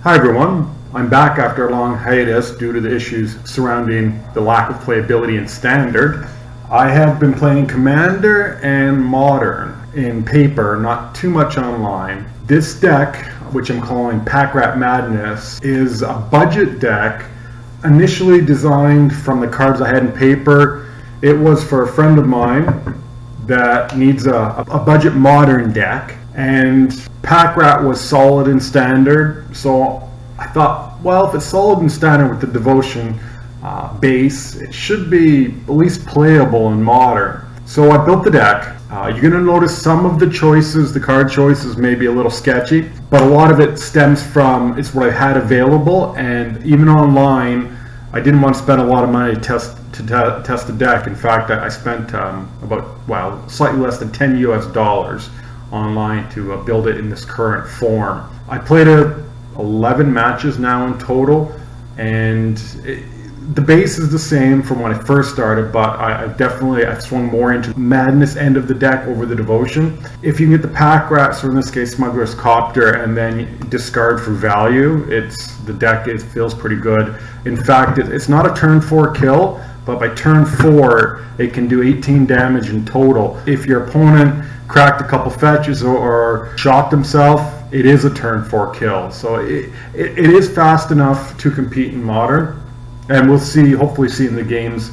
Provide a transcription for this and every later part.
Hi everyone, I'm back after a long hiatus due to the issues surrounding the lack of playability in Standard. I have been playing Commander and Modern in paper, not too much online. This deck, which I'm calling Pack Rat Madness, is a budget deck initially designed from the cards I had in paper. It was for a friend of mine that needs a budget Modern deck, and Pack Rat was solid in Standard, so I thought, well, if it's solid in Standard with the Devotion base, it should be at least playable in Modern. So I built the deck. You're going to notice some of the choices, the card choices, may be a little sketchy, but a lot of it stems from it's what I had available, and even online, I didn't want to spend a lot of money to test the deck. In fact, I spent slightly less than $10 online to build it in this current form. I played 11 matches now in total, and the base is the same from when I first started, but I've swung more into Madness end of the deck over the Devotion. If you can get the Pack Rats, or in this case Smuggler's Copter, and then discard for value, it feels pretty good. In fact, it's not a turn 4 kill, but by turn 4 it can do 18 damage in total. If your opponent cracked a couple fetches or shocked himself, it is a turn 4 kill. So it is fast enough to compete in Modern, and we'll hopefully see in the games.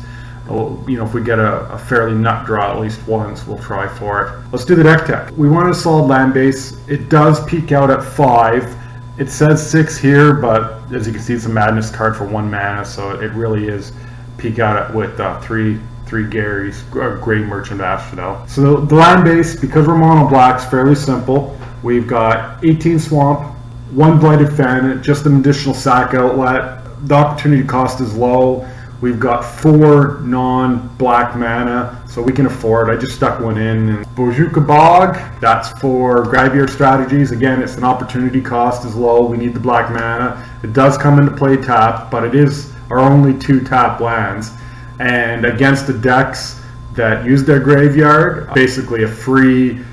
If we get a fairly nut draw at least once, we'll try for it. Let's do the deck tech. We want a solid land base. It does peak out at 5. It says 6 here, but as you can see, it's a Madness card for 1 mana, so it really is peak out with 3 Garys, Grey Merchant of Asphodel. So the land base, because we're mono black, is fairly simple. We've got 18 Swamp, 1 Blighted Fen, just an additional sack outlet. The opportunity cost is low. We've got 4 non-black mana, so we can afford. I just stuck one in. Bojuka Bog, that's for graveyard strategies. Again, it's an opportunity cost is low. We need the black mana. It does come into play tapped, but it is our only 2 tap lands. And against the decks that use their graveyard, basically a free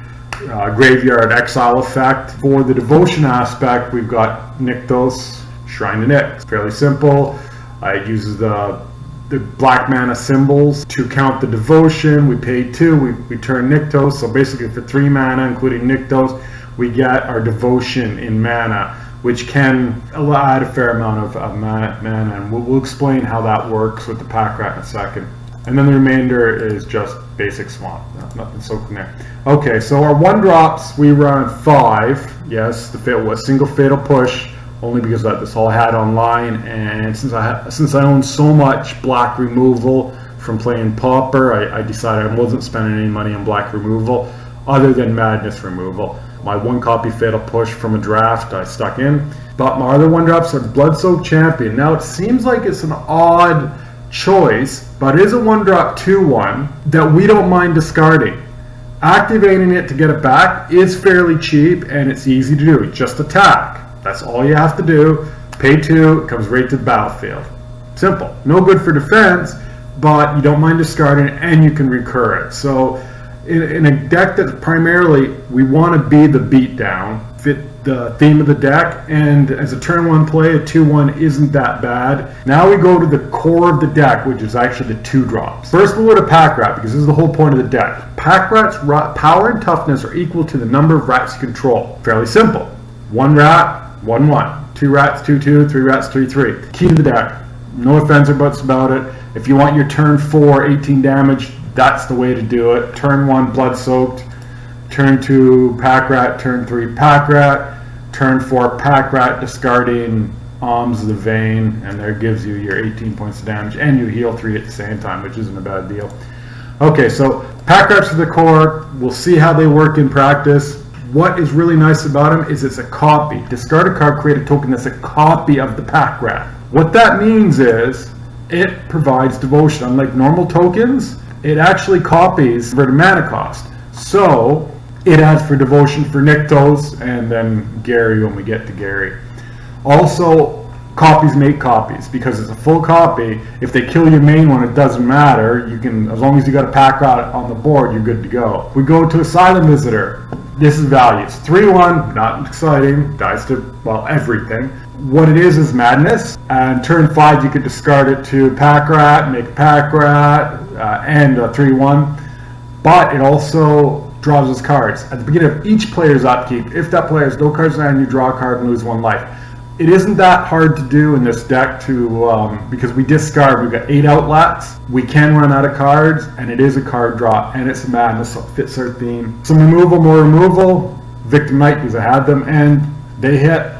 graveyard exile effect. For the Devotion aspect, we've got Nykthos, Shrine to Nyx. Fairly simple. It uses the black mana symbols to count the Devotion. We pay 2, we turn Nykthos, so basically for 3 mana, including Nykthos, we get our Devotion in mana, which can add a fair amount of mana, and we'll explain how that works with the Pack Rat in a second. And then the remainder is just basic Swamp, nothing soaking there. Okay, so our 1-drops, we run 5. Yes, the single Fatal Push, only because that's all I had online, and since I own so much black removal from playing Pauper, I decided I wasn't spending any money on black removal other than Madness removal. My 1-copy Fatal Push from a draft I stuck in, but my other 1-drops are Bloodsoaked Champion. Now it seems like it's an odd choice, but it is a 1-drop 2/1 that we don't mind discarding. Activating it to get it back is fairly cheap, and it's easy to do. Just attack. That's all you have to do. Pay 2, it comes right to the battlefield. Simple. No good for defense, but you don't mind discarding it, and you can recur it. So in a deck that primarily we want to be the beatdown, fit the theme of the deck, and as a turn 1 play, a 2/1 isn't that bad. Now we go to the core of the deck, which is actually the 2-drops. First we'll go to Pack Rat, because this is the whole point of the deck. Pack Rat's power and toughness are equal to the number of rats you control. Fairly simple. 1 rat, 1/1. 2 rats, 2/2, 3 rats, 3/3. Key to the deck. No offense or buts about it. If you want your turn 4, 18 damage, that's the way to do it. Turn 1, Blood Soaked. Turn 2, Pack Rat. Turn 3, Pack Rat. Turn 4, Pack Rat, discarding Alms of the Vein, and there gives you your 18 points of damage, and you heal 3 at the same time, which isn't a bad deal. Okay, so Pack Rats are the core. We'll see how they work in practice. What is really nice about them is it's a copy. Discard a card, create a token that's a copy of the Pack Rat. What that means is it provides Devotion. Unlike normal tokens, it actually copies for the mana cost. So it adds for Devotion for Nykthos, and then Gary when we get to Gary. Also, copies make copies, because it's a full copy. If they kill your main one, it doesn't matter. You can, as long as you got a pack rat on the board, you're good to go. We go to Asylum Visitor. This is value. It's 3/1, not exciting, dies to, well, everything. What it is madness. And turn 5, you could discard it to pack rat, make a pack rat, and a 3/1. But it also draws its cards. At the beginning of each player's upkeep, if that player has no cards in hand, you draw a card and lose 1 life. It isn't that hard to do in this deck because we discard, we've got 8 outlets, we can run out of cards, and it is a card draw, and it's a madness, so it fits our theme. Some removal, more removal, Victim Knight, because I had them, and they hit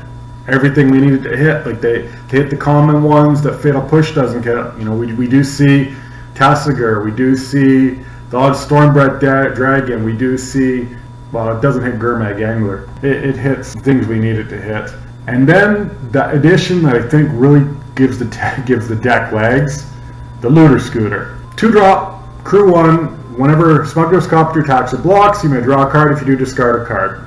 everything we needed to hit. Like they hit the common ones that Fatal Push doesn't get. You know, we do see Tassiger, we do see the odd Stormbred Dragon, we do see, well, it doesn't hit Gurmag Angler. It hits things we needed to hit. And then the addition that I think really gives the deck legs, the Looter Scooter. 2-drop, crew 1, whenever Smuggler's Copter attacks or blocks, you may draw a card. If you do, discard a card.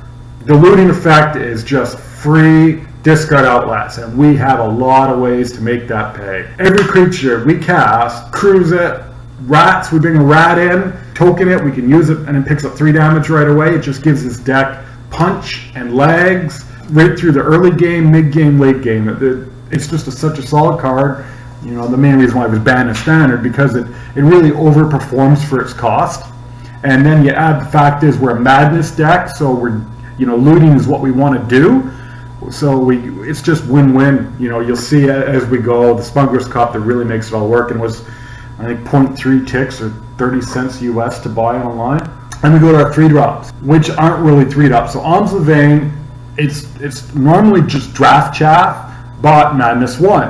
The looting effect is just free discard outlets, and we have a lot of ways to make that pay. Every creature we cast, cruise it, rats, we bring a rat in, token it, we can use it, and it picks up 3 damage right away. It just gives this deck punch and legs right through the early game, mid game, late game. It's just such a solid card. You know, the main reason why it was banned in Standard, because it really overperforms for its cost. And then you add the fact is we're a madness deck, so we're, you know, looting is what we want to do. So it's just win-win. You know, you'll see as we go, the Smuggler's Cup that really makes it all work, and was, I think, 0.3 ticks or 30 cents US to buy online. And we go to our 3-drops, which aren't really 3-drops. So Alms of the Vein, it's normally just draft chaff, but madness 1.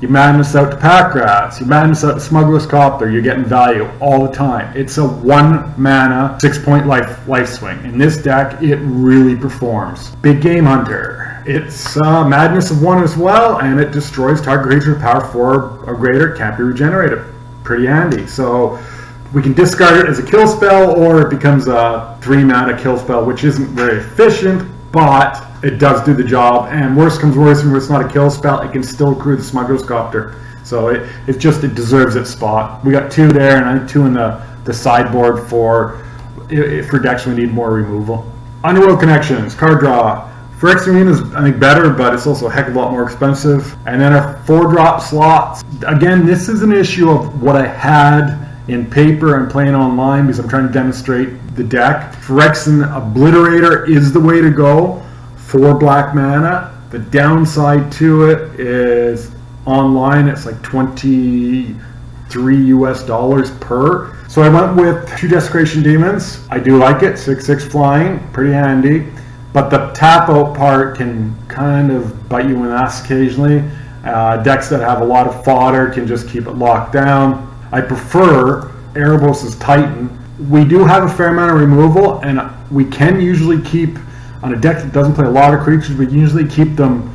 You madness out to pack rats, you madness out to Smuggler's Copter, you're getting value all the time. It's a 1 mana, 6-point life swing. In this deck, it really performs. Big Game Hunter. It's madness of 1 as well, and it destroys target creature with power 4 or greater, can't be regenerated. Pretty handy. So we can discard it as a kill spell, or it becomes a 3 mana kill spell, which isn't very efficient, but it does do the job. And worst comes worst, if it's not a kill spell, it can still accrue the Smuggler's Copter. So it deserves its spot. We got 2 there, and I think 2 in the sideboard for decks we need more removal. Underworld Connections, card draw. Phyrexian is, I think, better, but it's also a heck of a lot more expensive. And then our 4-drop slots. Again, this is an issue of what I had in paper and playing online, because I'm trying to demonstrate the deck. Phyrexian Obliterator is the way to go for black mana. The downside to it is online it's like $23 US per. So I went with 2 Desecration Demons. I do like it, 6/6 flying, pretty handy. But the tap out part can kind of bite you in the ass occasionally. Decks that have a lot of fodder can just keep it locked down. I prefer Erebos' Titan. We do have a fair amount of removal, and we can usually keep, on a deck that doesn't play a lot of creatures, we can usually keep them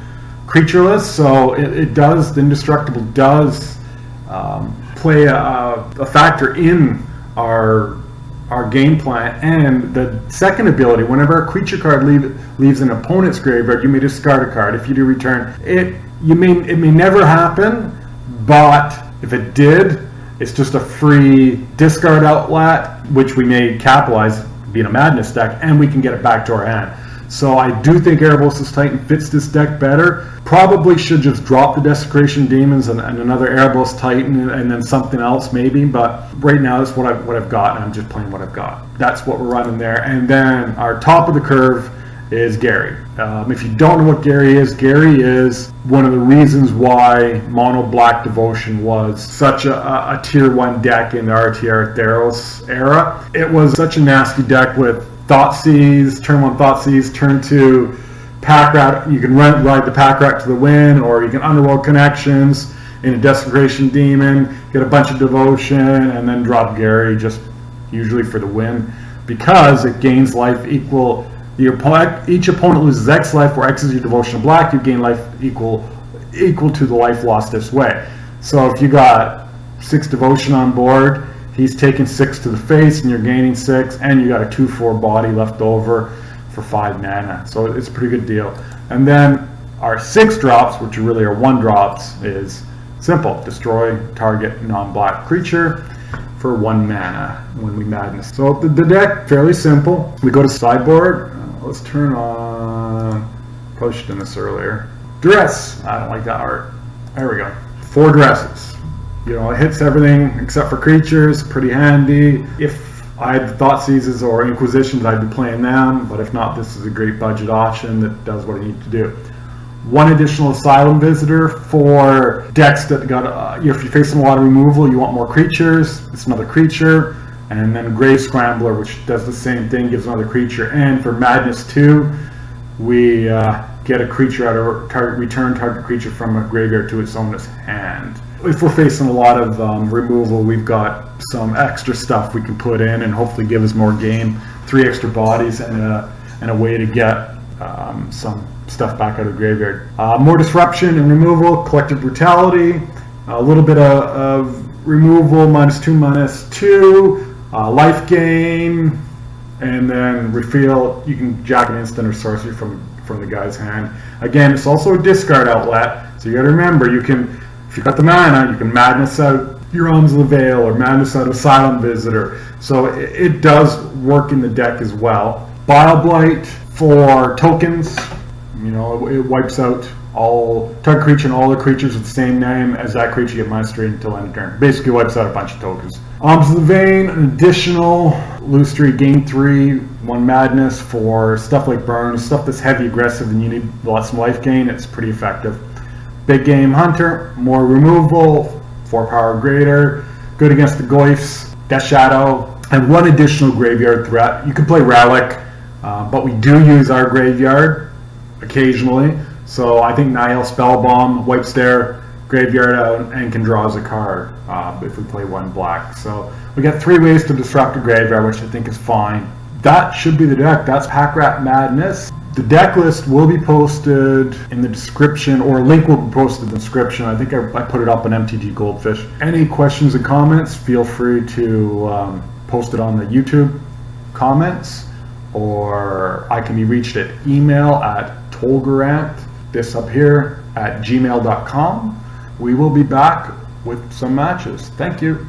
creatureless, so it does, the Indestructible does play a factor in our game plan. And the second ability, whenever a creature card leaves an opponent's graveyard, you may discard a card. If you do return, it may never happen, but if it did, it's just a free discard outlet, which we may capitalize being a madness deck, and we can get it back to our hand. So I do think Erebos' Titan fits this deck better. Probably should just drop the Desecration Demons and another Erebos Titan and then something else maybe, but right now that's what I've got, and I'm just playing what I've got. That's what we're running there. And then our top of the curve is Gary. If you don't know what Gary is one of the reasons why Mono Black Devotion was such a tier 1 deck in the RTR Theros era. It was such a nasty deck with Thoughtseize, turn 1 Thoughtseize, turn 2 Pack Rat. You can ride the Pack Rat to the win, or you can Underworld Connections in a Desecration Demon, get a bunch of Devotion, and then drop Gary just usually for the win, because it gains life equal. Each opponent loses X life, where X is your devotion of black, you gain life equal to the life lost this way. So if you got 6 devotion on board, he's taking 6 to the face, and you're gaining 6, and you got a 2/4 body left over for 5 mana. So it's a pretty good deal. And then Our 6 drops, which really are 1 drops, is simple. Destroy target non-black creature for 1 mana when we madness. So the deck, fairly simple. We go to sideboard. Let's turn on, probably should have done this earlier. Duress. I don't like that art. There we go. 4 dresses. You know, it hits everything except for creatures. Pretty handy. If I had Thoughtseizes or Inquisitions, I'd be playing them. But if not, this is a great budget option that does what I need to do. 1 additional Asylum Visitor for decks that got, if you're facing a lot of removal, you want more creatures. It's another creature. And then Grave Scrambler, which does the same thing, gives another creature. And for Madness 2, we get a creature out of target, return target creature from a graveyard to its owner's hand. If we're facing a lot of removal, we've got some extra stuff we can put in and hopefully give us more game. 3 extra bodies and a way to get some stuff back out of the graveyard. More disruption and removal, Collective Brutality, a little bit of removal, -2/-2, life gain, and then reveal. You can jack an instant or sorcery from the guy's hand. Again, it's also a discard outlet, so you got to remember, you can, if you got the mana, you can madness out your Arms of the Veil or madness out Asylum Visitor. So it does work in the deck as well. Bile Blight for tokens. You know, it wipes out all target creature and all the creatures with the same name as that creature. You get -3 until end of turn. Basically wipes out a bunch of tokens. Arms of the Vein, an additional lose 3, gain 3, 1 madness for stuff like burn, stuff that's heavy aggressive and you need lots of life gain. It's pretty effective. Big Game Hunter, more removal, 4 power greater, good against the Goyfs, Death Shadow, and 1 additional graveyard threat. You can play Relic, but we do use our graveyard occasionally. So I think Nihil Spellbomb wipes their graveyard out and can draw as a card if we play 1 black. So we got 3 ways to disrupt a graveyard, which I think is fine. That should be the deck. That's Pack Rat Madness. The deck list will be posted in the description, or a link will be posted in the description. I think I put it up on MTG Goldfish. Any questions and comments, feel free to post it on the YouTube comments, or I can be reached at email at Tolgeranth, this up here, at gmail.com. We will be back with some matches. Thank you.